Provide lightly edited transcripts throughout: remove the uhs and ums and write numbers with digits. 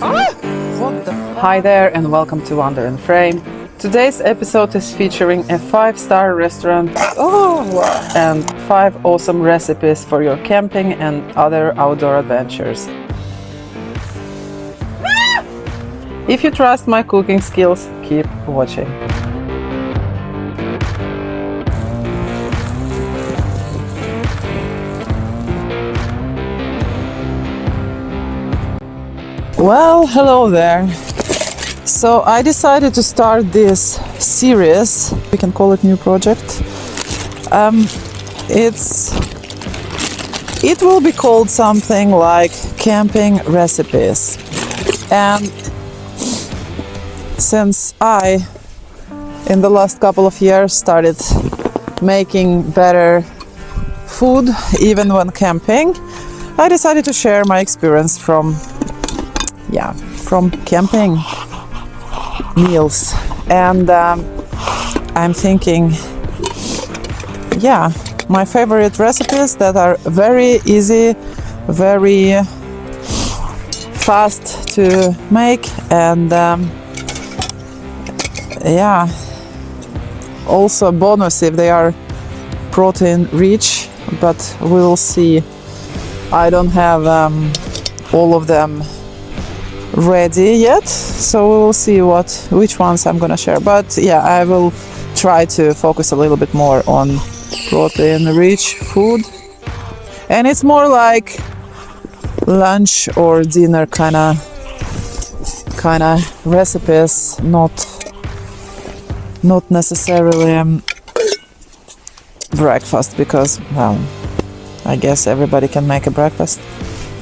Hi there and welcome to Wonder and Frame. Today's episode is featuring a 5-star restaurant and 5 awesome recipes for your camping and other outdoor adventures. If you trust my cooking skills, keep watching. Well, hello there. So I decided to start this series, we can call it new project. It will be called something like camping recipes. And since I, in the last couple of years, started making better food even when camping, I decided to share my experience from camping meals. And I'm thinking, my favorite recipes that are very easy, very fast to make, and also bonus if they are protein rich, but we will see. I don't have all of them ready yet, so we'll see which ones I'm gonna share. But I will try to focus a little bit more on protein rich food, and it's more like lunch or dinner kind of recipes, not necessarily breakfast, because I guess everybody can make a breakfast.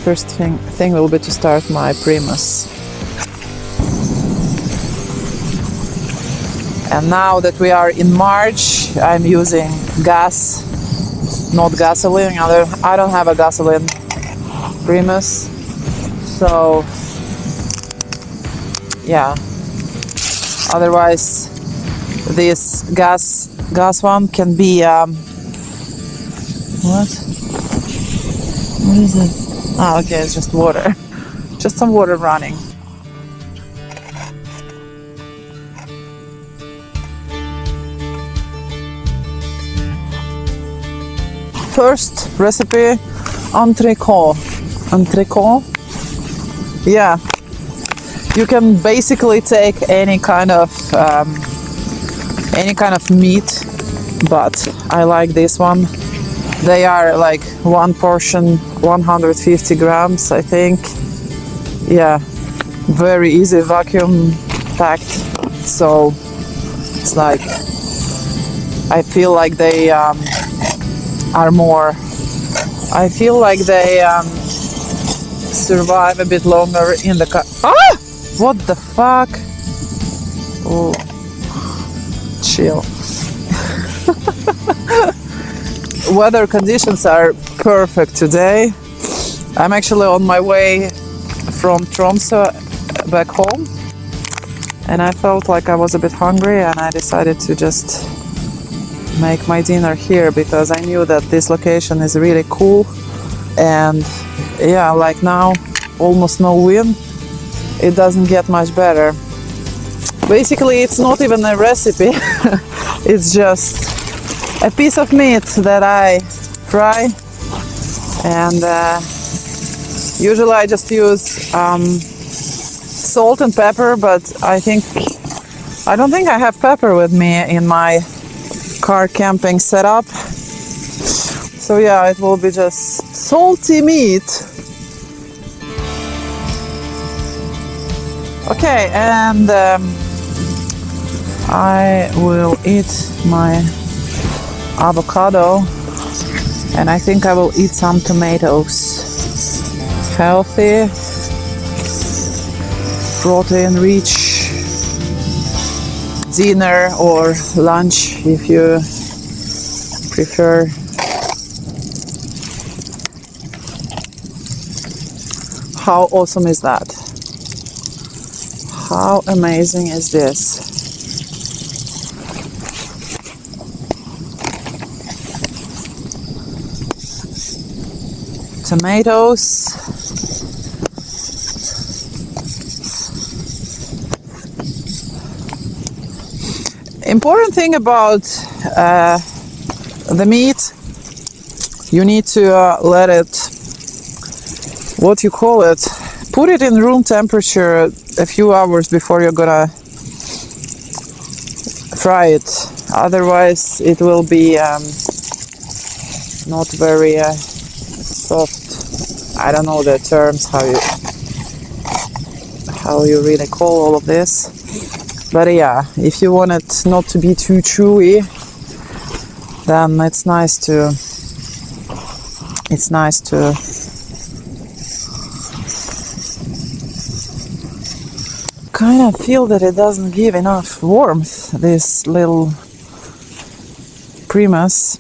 First thing will be to start my primus. And now that we are in March, I'm using gas, not gasoline. I don't have a gasoline primus, so otherwise this gas one can be what is it? Okay, it's just water. Just some water running. First recipe, entrecot. Entrecot? Yeah. You can basically take any kind of meat, but I like this one. They are like one portion, 150 grams, I think. Yeah, very easy, vacuum packed. So it's like, I feel like they are more, I feel like they survive a bit longer in the what the fuck? Oh, chill. Weather conditions are perfect today. I'm actually on my way from Tromsø back home, and I felt like I was a bit hungry, and I decided to just make my dinner here because I knew that this location is really cool, and like now, almost no wind. It doesn't get much better. Basically, it's not even a recipe. It's just a piece of meat that I fry, and usually I just use salt and pepper, but I don't think I have pepper with me in my car camping setup. So it will be just salty meat. Okay, and I will eat my avocado, and I think I will eat some tomatoes. Healthy, protein rich dinner or lunch if you prefer. How awesome is that? How amazing is this? Tomatoes, Important thing about the meat, you need to let it, what you call it, put it in room temperature a few hours before you're gonna fry it. Otherwise it will be not very soft. I don't know the terms, how you really call all of this. But yeah, if you want it not to be too chewy, then it's nice to kind of feel that it doesn't give enough warmth, this little Primus.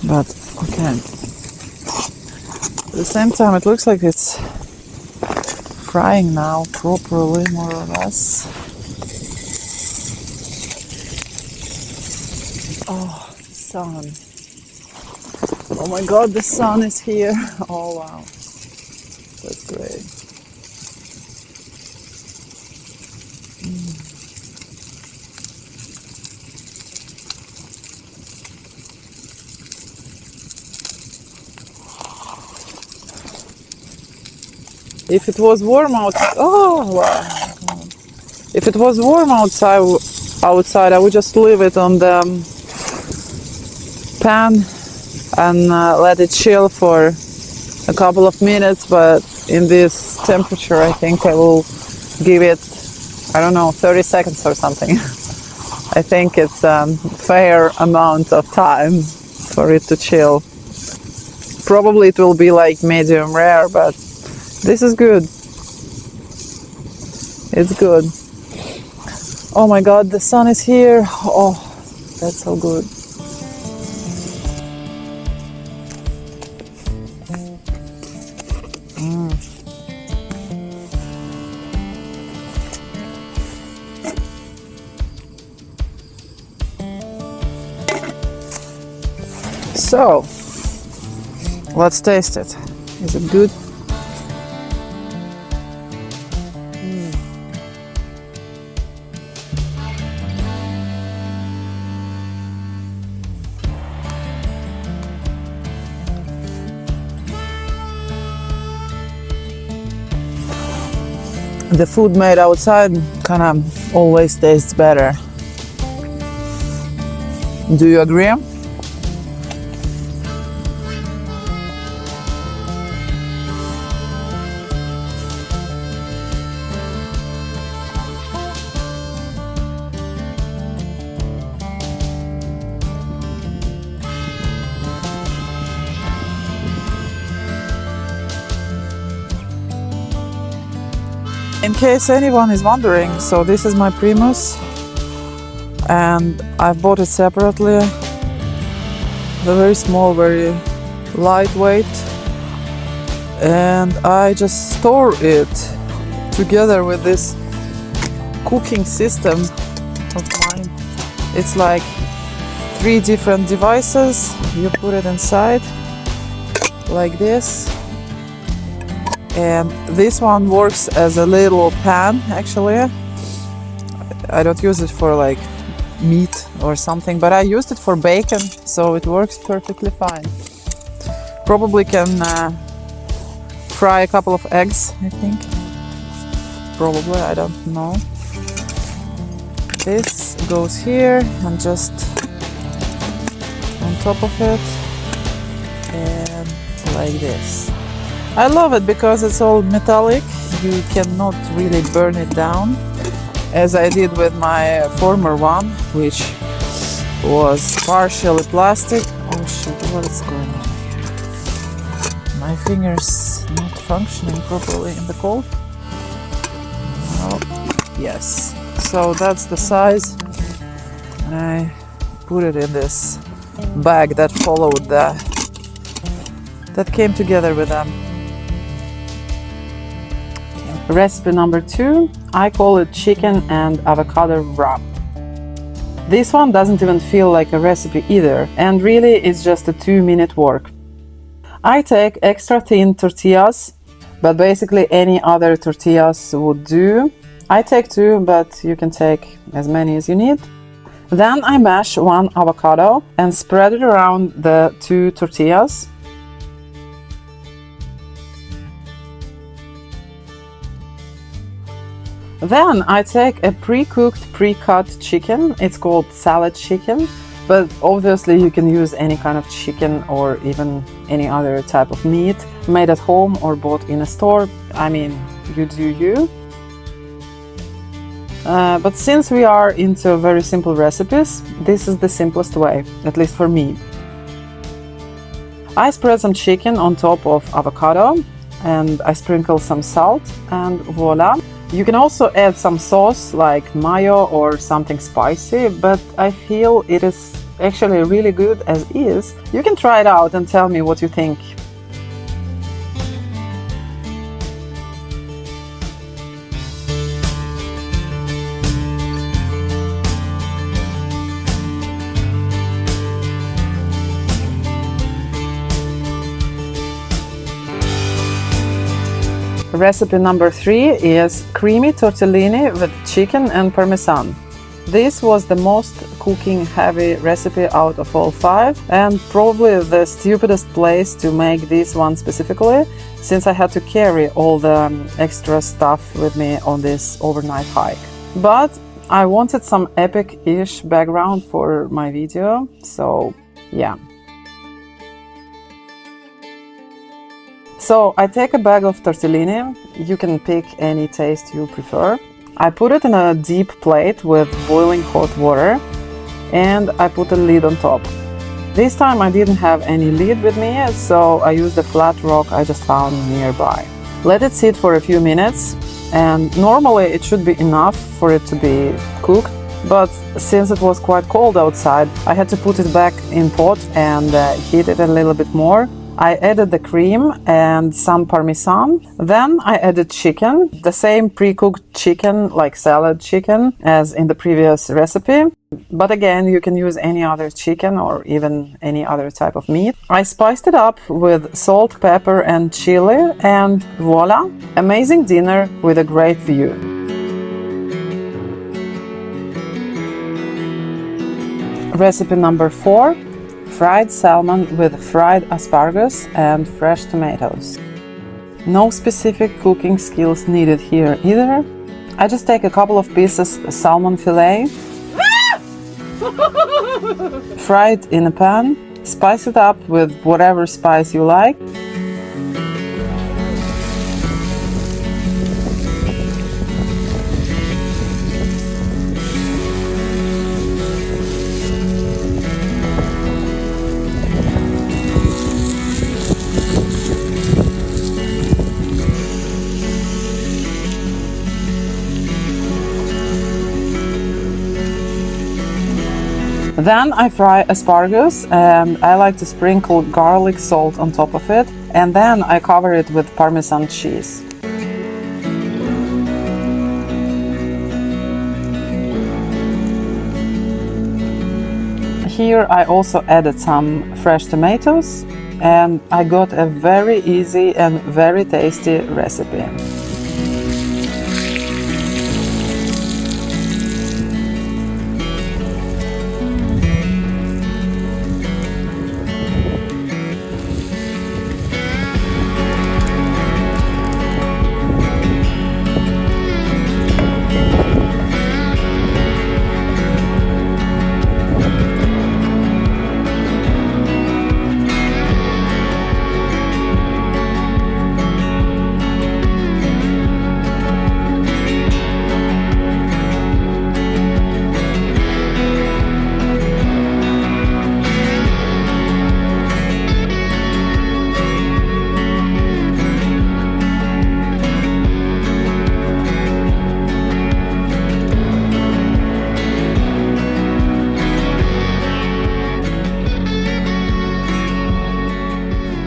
But okay, at the same time it looks like it's frying now properly, more or less. Oh, sun. Oh my god, the sun is here. Oh wow, that's great. If it was warm outside, oh wow. If it was warm outside, I would just leave it on the pan and let it chill for a couple of minutes. But in this temperature, I think I will give it, I don't know, 30 seconds or something. I think it's a fair amount of time for it to chill. Probably it will be like medium rare, but this is good. It's good. Oh my god, the sun is here. Oh, that's so good. So, let's taste it. Is it good? The food made outside kind of always tastes better. Do you agree? In case anyone is wondering, so this is my Primus and I bought it separately. They're very small, very lightweight, and I just store it together with this cooking system of mine. It's like 3 different devices. You put it inside like this. And this one works as a little pan, actually. I don't use it for like meat or something, but I used it for bacon, so it works perfectly fine. Probably can fry a couple of eggs, I think. Probably, I don't know. This goes here and just on top of it, and like this. I love it because it's all metallic. You cannot really burn it down, as I did with my former one, which was partially plastic. Oh shit, what is going on here? My fingers not functioning properly in the cold. Oh, yes. So that's the size, and I put it in this bag that followed that came together with them. Recipe number 2, I call it chicken and avocado wrap. This one doesn't even feel like a recipe either, and really it's just a 2-minute work. I take extra thin tortillas, but basically any other tortillas would do. I take 2, but you can take as many as you need. Then I mash 1 avocado and spread it around the 2 tortillas. Then I take a pre-cooked, pre-cut chicken. It's called salad chicken, but obviously you can use any kind of chicken or even any other type of meat made at home or bought in a store. I mean, you do you. But since we are into very simple recipes, this is the simplest way, at least for me. I spread some chicken on top of avocado and I sprinkle some salt and voila. You can also add some sauce like mayo or something spicy, but I feel it is actually really good as is. You can try it out and tell me what you think. Recipe number 3 is creamy tortellini with chicken and parmesan. This was the most cooking heavy recipe out of all 5 and probably the stupidest place to make this one specifically, since I had to carry all the extra stuff with me on this overnight hike. But I wanted some epic-ish background for my video, so yeah. So I take a bag of tortellini, you can pick any taste you prefer. I put it in a deep plate with boiling hot water and I put a lid on top. This time I didn't have any lid with me, so I used a flat rock I just found nearby. Let it sit for a few minutes and normally it should be enough for it to be cooked, but since it was quite cold outside, I had to put it back in pot and heat it a little bit more. I added the cream and some parmesan. Then I added chicken, the same pre-cooked chicken like salad chicken as in the previous recipe. But again, you can use any other chicken or even any other type of meat. I spiced it up with salt, pepper and chili and voila! Amazing dinner with a great view. Recipe number 4. Fried salmon with fried asparagus and fresh tomatoes. No specific cooking skills needed here either. I just take a couple of pieces salmon fillet, fry it in a pan, spice it up with whatever spice you like. Then I fry asparagus and I like to sprinkle garlic salt on top of it, and then I cover it with Parmesan cheese. Here I also added some fresh tomatoes and I got a very easy and very tasty recipe.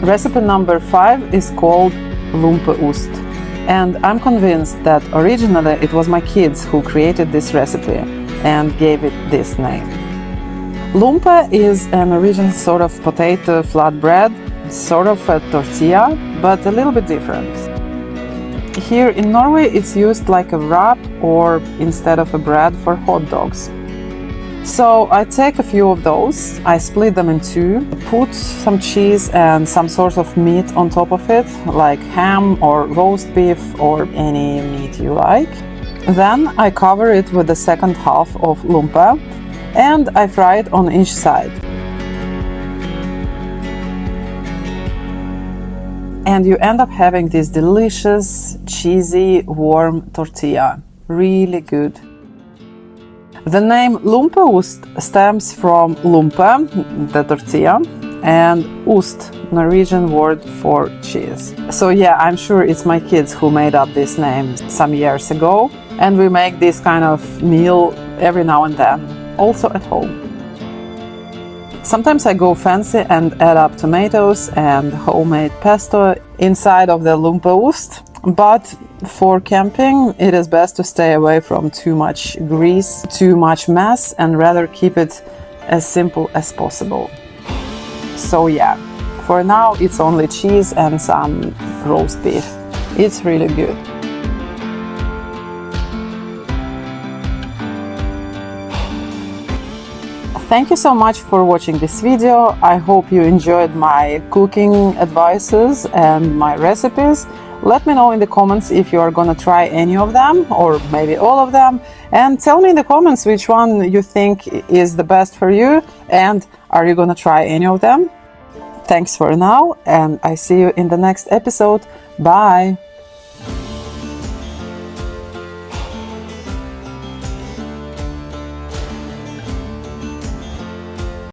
Recipe number 5 is called lumpeost, and I'm convinced that originally it was my kids who created this recipe and gave it this name. Lumpe is a Norwegian sort of potato flatbread, sort of a tortilla, but a little bit different. Here in Norway, it's used like a wrap or instead of a bread for hot dogs. So I take a few of those, I split them in two, put some cheese and some sort of meat on top of it, like ham or roast beef or any meat you like. Then I cover it with the second half of lumpa and I fry it on each side. And you end up having this delicious, cheesy, warm tortilla. Really good. The name lumpeost stems from lumpe, the tortilla, and ost, Norwegian word for cheese. So yeah, I'm sure it's my kids who made up this name some years ago, and we make this kind of meal every now and then, also at home. Sometimes I go fancy and add up tomatoes and homemade pesto inside of the lumpeost. But for camping, it is best to stay away from too much grease, too much mess, and rather keep it as simple as possible. So yeah, for now it's only cheese and some roast beef. It's really good. Thank you so much for watching this video. I hope you enjoyed my cooking advices and my recipes. Let me know in the comments if you are gonna try any of them or maybe all of them, and tell me in the comments which one you think is the best for you and are you gonna try any of them. Thanks for now and I see you in the next episode. Bye!